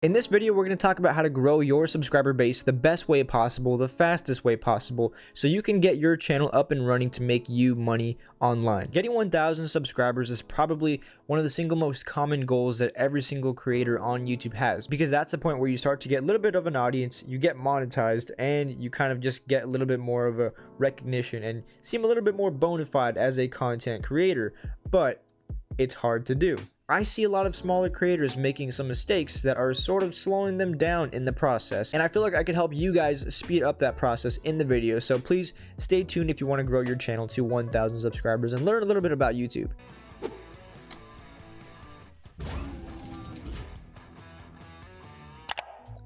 In this video, we're going to talk about how to grow your subscriber base the best way possible, the fastest way possible, so you can get your channel up and running to make you money online. Getting 1,000 subscribers is probably one of the single most common goals that every single creator on YouTube has, because that's the point where you start to get a little bit of an audience, you get monetized, and you kind of just get a little bit more of a recognition and seem a little bit more bona fide as a content creator, but it's hard to do. I see a lot of smaller creators making some mistakes that are sort of slowing them down in the process, and I feel like I could help you guys speed up that process in the video, so please stay tuned if you want to grow your channel to 1,000 subscribers and learn a little bit about YouTube.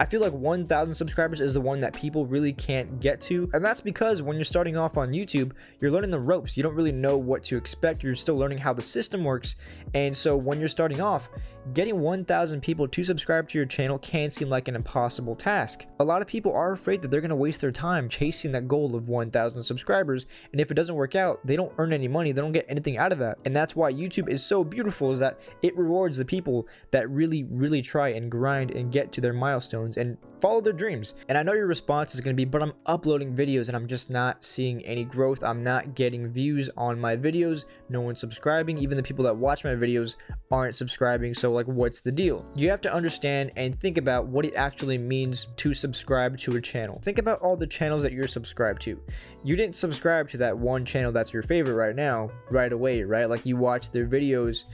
I feel like 1,000 subscribers is the one that people really can't get to, and that's because when you're starting off on YouTube, you're learning the ropes. You don't really know what to expect. You're still learning how the system works, and so when you're starting off, getting 1,000 people to subscribe to your channel can seem like an impossible task. A lot of people are afraid that they're going to waste their time chasing that goal of 1,000 subscribers, and if it doesn't work out, they don't earn any money, they don't get anything out of that. And that's why YouTube is so beautiful, is that it rewards the people that really try and grind and get to their milestones and follow their dreams. And I know your response is going to be, but I'm uploading videos and I'm just not seeing any growth. I'm not getting views on my videos. No one's subscribing. Even the people that watch my videos aren't subscribing. So like, what's the deal? You have to understand and think about what it actually means to subscribe to a channel. Think about all the channels that you're subscribed to. You didn't subscribe to that one channel that's your favorite right now, right away, right? Like, you watch their videos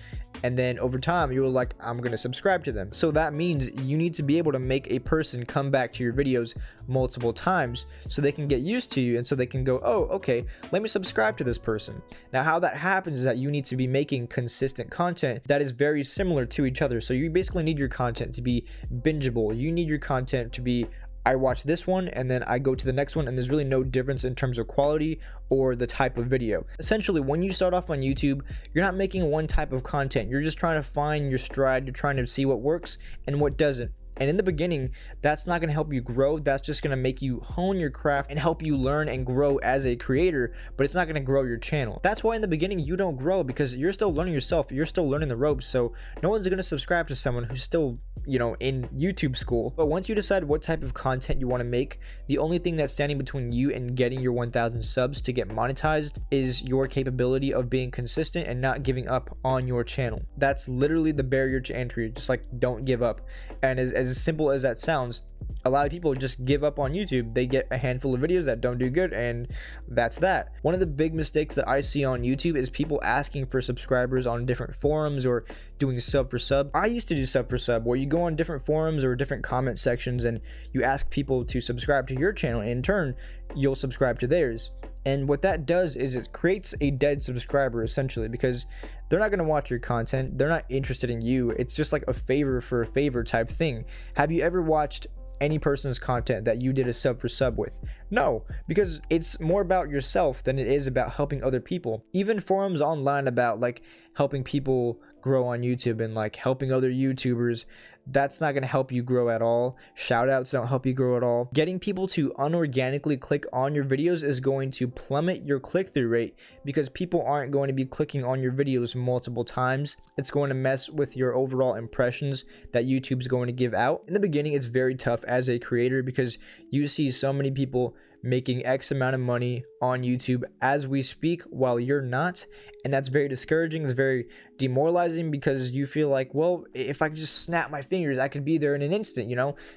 and then over time you were like, I'm going to subscribe to them. So that means you need to be able to make a person come back to your videos multiple times so they can get used to you, and so they can go, oh, okay, let me subscribe to this person. Now, how that happens is that you need to be making consistent content that is very similar to each other. So you basically need your content to be bingeable. You need your content to be, I watch this one and then I go to the next one, and there's really no difference in terms of quality or the type of video. Essentially, when you start off on YouTube, you're not making one type of content. You're just trying to find your stride. You're trying to see what works and what doesn't. And in the beginning, that's not going to help you grow. That's just going to make you hone your craft and help you learn and grow as a creator, but it's not going to grow your channel. That's why in the beginning you don't grow, because you're still learning yourself. You're still learning the ropes. So no one's going to subscribe to someone who's still, in YouTube school. But once you decide what type of content you want to make, the only thing that's standing between you and getting your 1,000 subs to get monetized is your capability of being consistent and not giving up on your channel. That's literally the barrier to entry. Just like, don't give up. And as simple as that sounds, a lot of people just give up on YouTube. They get a handful of videos that don't do good, and that's that. One of the big mistakes that I see on YouTube is people asking for subscribers on different forums or doing sub for sub. I used to do sub for sub, where you go on different forums or different comment sections and you ask people to subscribe to your channel, and in turn you'll subscribe to theirs. And what that does is it creates a dead subscriber, essentially, because they're not going to watch your content. They're not interested in you. It's just like a favor for a favor type thing. Have you ever watched any person's content that you did a sub for sub with? No, because it's more about yourself than it is about helping other people. Even forums online about like helping people grow on YouTube and like helping other YouTubers, that's not going to help you grow at all. Shoutouts don't help you grow at all. Getting people to unorganically click on your videos is going to plummet your click-through rate, because people aren't going to be clicking on your videos multiple times. It's going to mess with your overall impressions that YouTube's going to give out. In the beginning, it's very tough as a creator, because you see so many people making X amount of money on YouTube as we speak while you're not, and that's very discouraging. It's very demoralizing, because you feel like, well, if I could just snap my fingers, I could be there in an instant.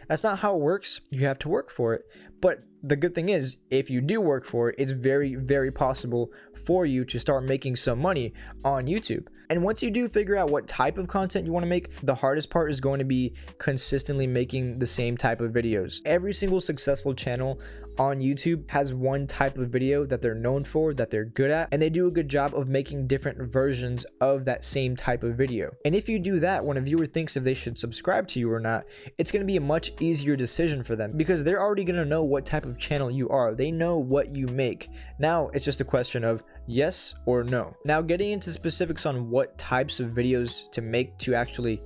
That's not how it works. You have to work for it. But the good thing is, if you do work for it, it's very possible for you to start making some money on YouTube. And once you do figure out what type of content you want to make, the hardest part is going to be consistently making the same type of videos. Every single successful channel on YouTube has one type of video that they're known for, that they're good at, and they do a good job of making different versions of that same type of video. And if you do that, when a viewer thinks if they should subscribe to you or not, it's going to be a much easier decision for them, because they're already going to know what type of channel you are. They know what you make. Now it's just a question of yes or no. Now, getting into specifics on what types of videos to make to actually,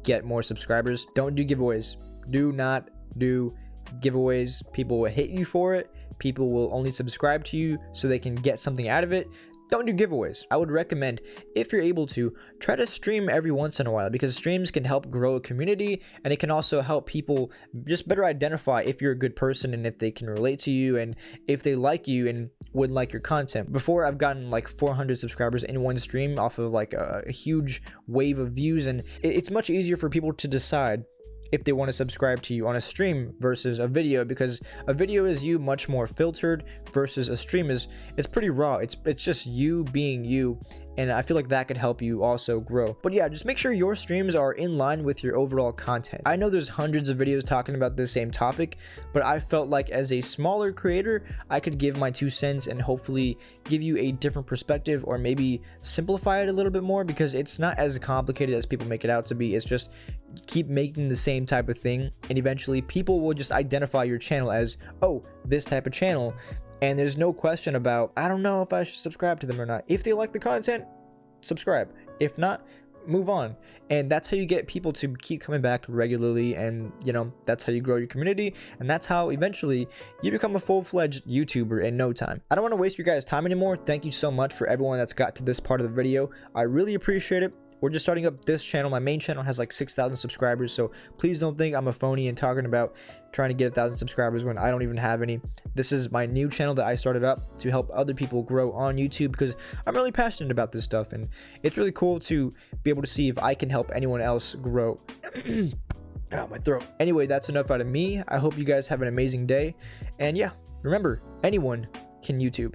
get more subscribers. Don't do giveaways. Do not do giveaways. People will hate you for it. People will only subscribe to you so they can get something out of it. don't do giveaways. I would recommend, if you're able to, try to stream every once in a while, because streams can help grow a community, and it can also help people just better identify if you're a good person and if they can relate to you and if they like you and would like your content. Before, I've gotten like 400 subscribers in one stream off of like a huge wave of views, and it's much easier for people to decide if they want to subscribe to you on a stream versus a video, because a video is you much more filtered versus a stream is, it's pretty raw. It's just you being you, and I feel like that could help you also grow. But yeah, just make sure your streams are in line with your overall content. I know there's hundreds of videos talking about this same topic, but I felt like as a smaller creator, I could give my 2 cents and hopefully give you a different perspective, or maybe simplify it a little bit more, because it's not as complicated as people make it out to be. It's just keep making the same type of thing, and eventually people will just identify your channel as, oh, this type of channel, and there's no question about, I don't know if I should subscribe to them or not. If they like the content, subscribe. If not, move on. And that's how you get people to keep coming back regularly, and you know, that's how you grow your community, and that's how eventually you become a full-fledged YouTuber in no time. I don't want to waste your guys' time anymore. Thank you so much for everyone that's got to this part of the video. I really appreciate it. We're just starting up this channel. My main channel has like 6,000 subscribers, so please don't think I'm a phony and talking about trying to get 1,000 subscribers when I don't even have any. This is my new channel that I started up to help other people grow on YouTube, because I'm really passionate about this stuff, and it's really cool to be able to see if I can help anyone else grow. Oh, my throat. Anyway, that's enough out of me. I hope you guys have an amazing day, and yeah, remember, anyone can YouTube.